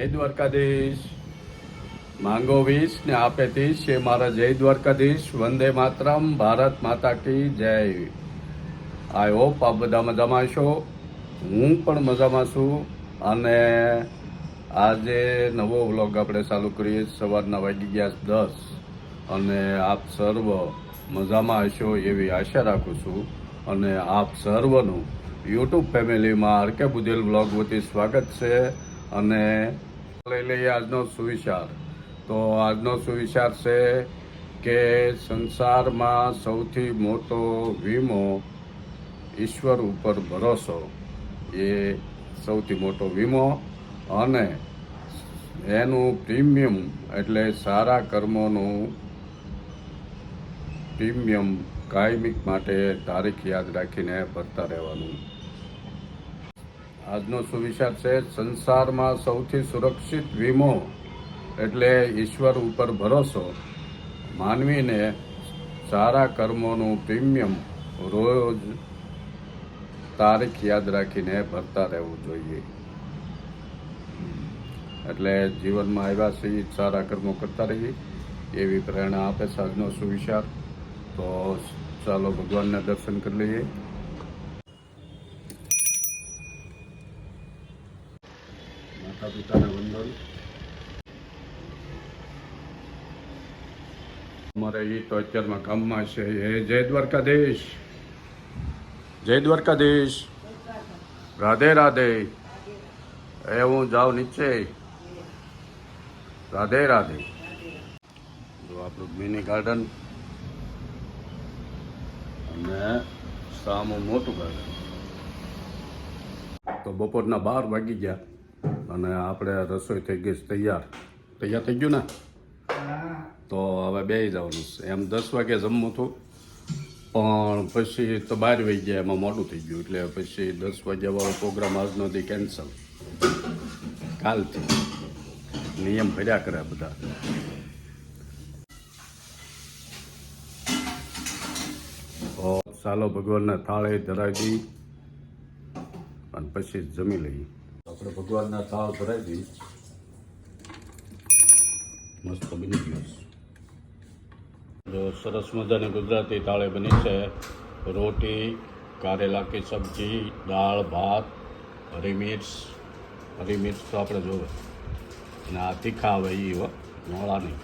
જય દ્વારકાધીશ. માંગો 20 ને આપે 30 એ મારા જય દ્વારકાધીશ. વંદે માતરમ. ભારત માતા કી જય. આઈ હોપ આપ બધા મજામાં છો. હું પણ મજામાં છું. અને આજે નવો વ્લોગ આપણે ચાલુ કરીએ. સવારના વાગી ગયા 10 અને આપ સર્વ મજામાં હશો એવી આશા રાખું છું. અને આપ સર્વનું યુટ્યુબ ફેમિલીમાં આરકે બુધેલ વ્લોગ વતી સ્વાગત છે. અને લઈ લઈએ આજનો સુવિચાર. તો આજનો સુવિચાર છે કે સંસારમાં સૌથી મોટો વીમો ઈશ્વર ઉપર ભરોસો, એ સૌથી મોટો વીમો. અને એનું પ્રીમિયમ એટલે સારા કર્મોનું પ્રીમિયમ કાયમિક માટે તારીખ યાદ રાખીને ભરતા રહેવાનું. આજનો સુવિચાર છે સંસારમાં સૌથી સુરક્ષિત વીમો એટલે ઈશ્વર ઉપર ભરોસો. માનવીને સારા કર્મોનું પ્રીમિયમ રોજ તારીખ યાદ રાખીને ભરતા રહેવું જોઈએ. એટલે જીવનમાં આવ્યા છીએ સારા કર્મો કરતા રહીએ એવી પ્રેરણા આપે છે આજનો સુવિચાર. તો ચાલો ભગવાનના દર્શન કરી લઈએ. માતા પિતાને વંદન. અમારે એ તો અત્યારમાં કામમાં છે. હે જય દ્વારકાધીશ. જય દ્વારકાધીશ. રાધે રાધે. એ હું જાઉં નીચે. રાધે રાધે. જો આપણું મિની ગાર્ડન અને સામું મોટું ગાર્ડન. તો બપોરના 12 વાગી ગયા અને આપણે રસોઈ થઈ ગઈ તૈયાર. તૈયાર થઈ ગયું ને? તો હવે બેસી જવાનું છે. એમ 10 વાગે જમવું હતું પણ પછી તો 12 વાગી ગયા, એમાં મોડું થઈ ગયું. એટલે પછી 10 વાગ્યાવાળો પ્રોગ્રામ આજનો દી કેન્સલ. કાલથી નિયમ ભર્યા કરે બધા. તો ચાલો ભગવાનના થાળે ધરાવી દઈ અને પછી જમી લઈએ. આપણે ભગવાનના થાળ ધરાવી દઈ. મસ્ત બની ગયું. જો સરસ મજાની ગુજરાતી થાળી બની છે. રોટી, કારેલા કી સબ્જી, દાળ, ભાત, હરી મિર્ચ તો આપણે જોવે. અને આ તીખા આવે એ મોળાની.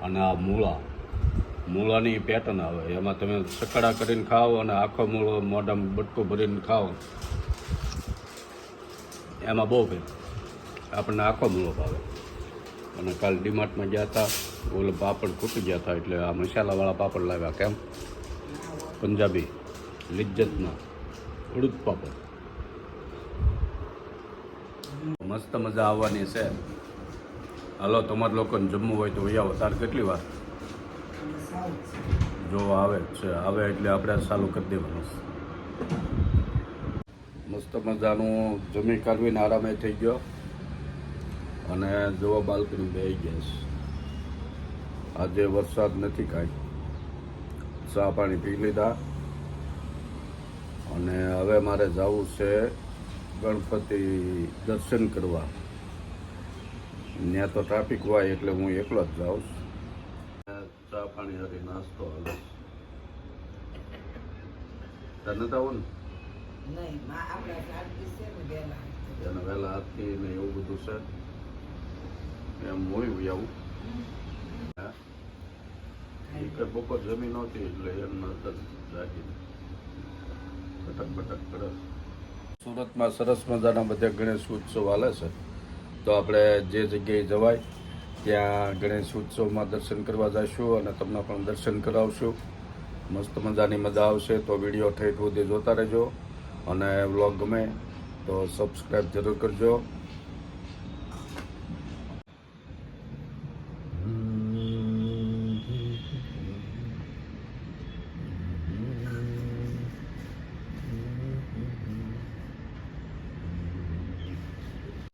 અને આ મૂળાની પેટર્ન આવે. એમાં તમે સકડા કરીને ખાઓ અને આખો મૂળો મોઢામાં બટકું ભરીને ખાઓ, એમાં બહુ ફેર. આપણને આખો મૂળો ભાવે. અને કાલ ડીમાર્ટમાં ગયા હતા, ઓલો પાપડ ખૂટી ગયા હતા એટલે આ મસાલાવાળા પાપડ લાવ્યા. કેમ? પંજાબી લિજ્જતના ઉડદ પાપડ. મસ્ત મજા આવવાની છે. હાલો, તમારે લોકોને જમવું હોય તો આવો. તાર કેટલી વાર જો આવે છે, આવે એટલે આપણે ચાલુ કરી દેવાનું. મસ્ત મજાનું જમી કાઢવીને આરામે થઈ ગયો. અને જોવા બાલ્કની બેસી ગયા છે. આજે વરસાદ નથી કાંઈ. ચા પાણી પી લીધા અને હવે મારે જવું છે ગણપતિ દર્શન કરવા. ત્યાં તો ટ્રાફિક હોય એટલે હું એકલો જ જાઉં. ચા પાણી હારી નાસ્તો હાલે. તને તો આવું ને એને વહેલા આરતી ને એવું બધું છે. એમ હોય આવું. એ કઈ બપોર જમી નહોતી એટલે એમ જાગીને બટક બટક કરે. સુરતમાં સરસ મજાના બધા ગણેશ ઉત્સવ હાલે છે. તો આપણે જે જગ્યાએ જવાય ત્યાં ગણેશ ઉત્સવમાં દર્શન કરવા જઈશું અને તમને પણ દર્શન કરાવશું. મસ્ત મજાની મજા આવશે. તો વિડીયો ઠેઠ સુધી જોતા રહેજો. અને વ્લોગ ગમે તો સબસ્ક્રાઈબ જરૂર કરજો.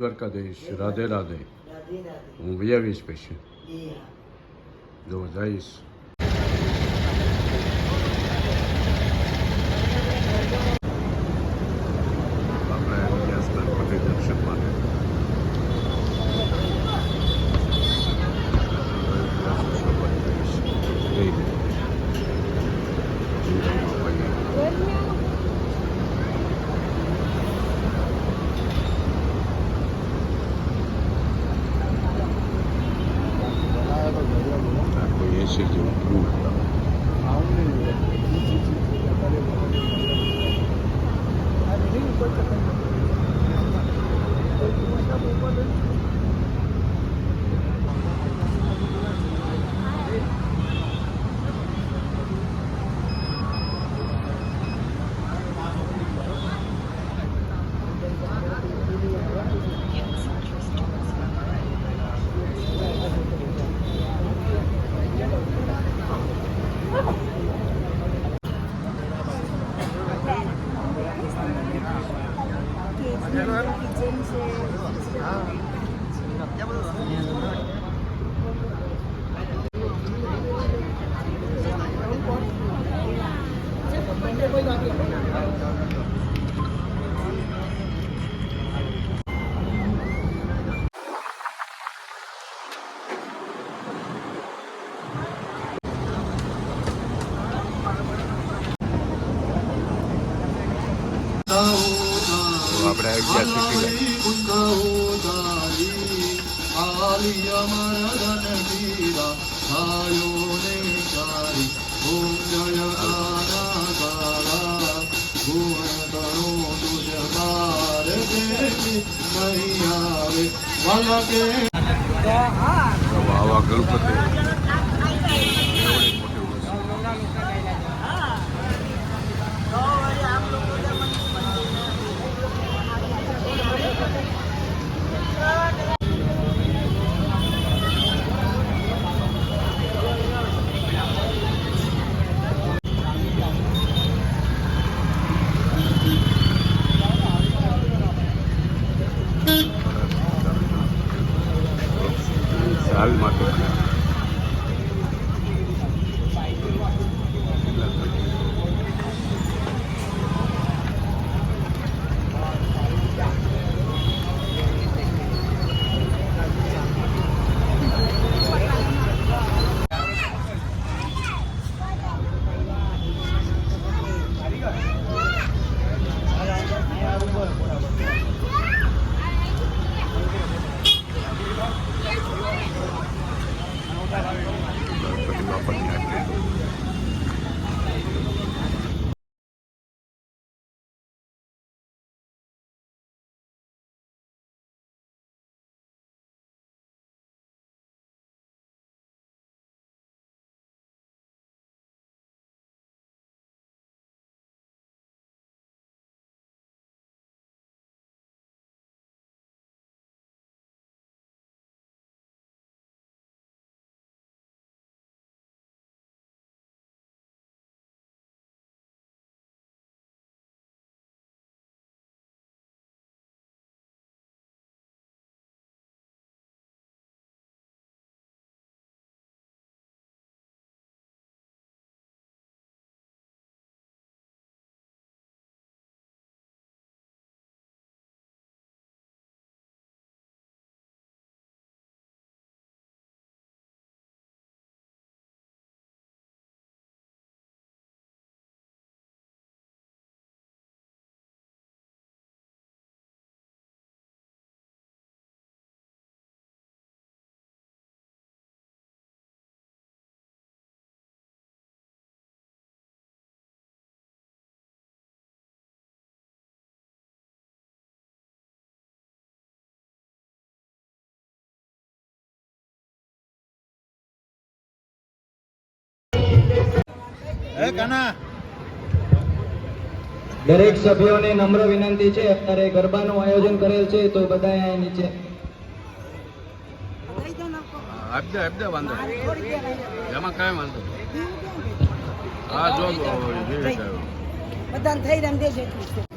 દ્વારકાધીશ. રાધે રાધે. હું વિયાવીશ પછી જો જઈશ. આપણે ગણપતિ દર્શન માટે આપણે આવી આવા ગણપતિ હાલ માટે દરેક સભ્યોને નમ્ર વિનંતી છે, અત્યારે ગરબાનું આયોજન કરેલ છે તો બધા અહીં નીચે આપદે વાંધો એમાં કાંઈ વાંધો હા જો બધાને થઈ રહ્યા દેશે.